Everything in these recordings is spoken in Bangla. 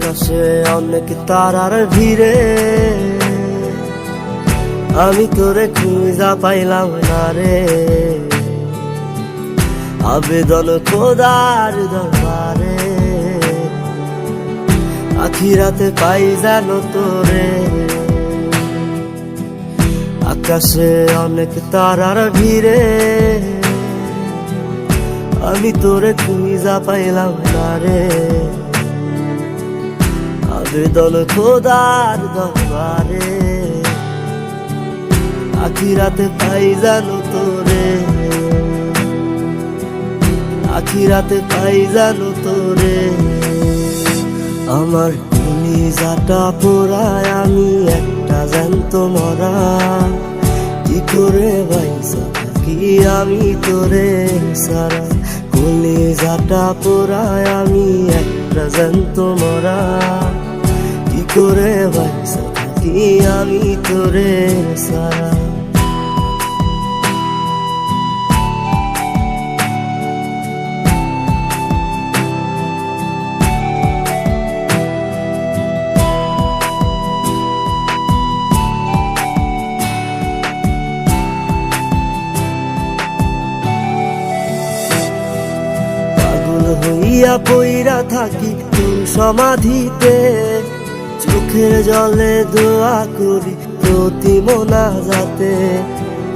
আকাশে অনেক তারার ভিড়ে আমি তোরে খুঁজা পাইলাম না রে। আবেদন খোদার দরবারে, আখিরাতে পাই জানো তোরে। আকাশে অনেক তারার ভিড়ে আমি তোরে খুঁজা পাইলাম না রে। আবেদন খোদার দরবারে, আখিরাতে পাই জানো তোরে। আখিরাতে পাই জানো তোরে। আমার কলিজাটা পোড়ায় আমি একটা জ্যান্ত মরা, কি করে বাইসা থাকি আমি তোরে সারা। কলিজাটা পোড়ায় আমি একটা জ্যান্ত মরা, কি করে বাইসা থাকি আমি তোরে সারা। হইয়া পইরা থাকি তোর সমাধিতে, চোখের জলে দোয়া করি প্রতি মোনাজাতে।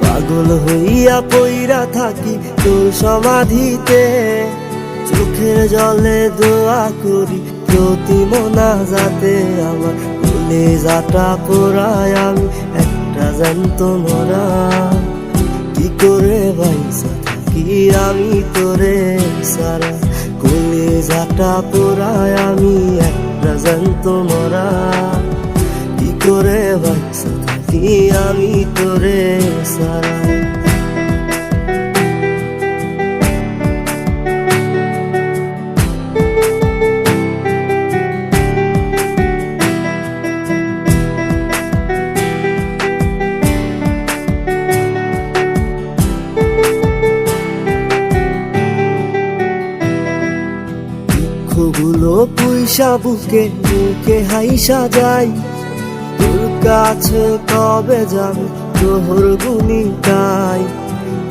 পাগল হইয়া পইরা থাকি তোর সমাধিতে, চোখের জলে দোয়া করি প্রতি মোনাজাতে। আমার কলিজাটা পোড়ায় আমি একটা জ্যান্ত মরা, কি করে বাইসা থাকি আমি তোরে সারা। কলিজাটা পোড়ায় আমি একটা জ্যান্ত মরা, কি করে বাইসা থাকি আমি তোরে সারা। দুঃখগুলো পুইসা বুকে বুকে হাইসা যাই, তোর কাছে কবে যাবে তোর গুনি গাই।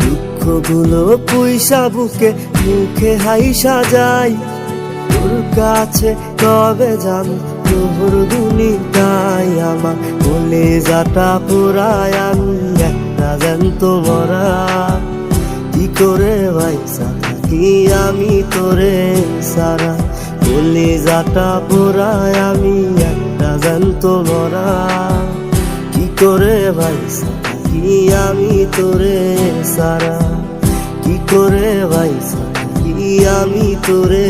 দুঃখগুলো পুইসা বুকে মুখে হাইসা যাই, তোর কাছে কবে যাবে তোর গুনি গাই। আমার কলিজাটা পোড়ায় আমি একটা জ্যান্ত মরা, কি করে বাইসা থাকি আমি তোরে সারা। কলিজাটা পোড়ায় আমি একটা জ্যান্ত মরা, কি করে বাইসা থাকি আমি তোরে সারা। কি করে বাইসা থাকি আমি তোরে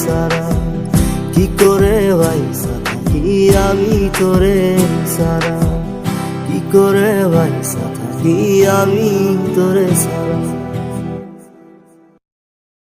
সারা। কি করে বাইসা থাকি আমি তোরে সারা। কি করে বাইসা থাকি আমি তোরে সারা।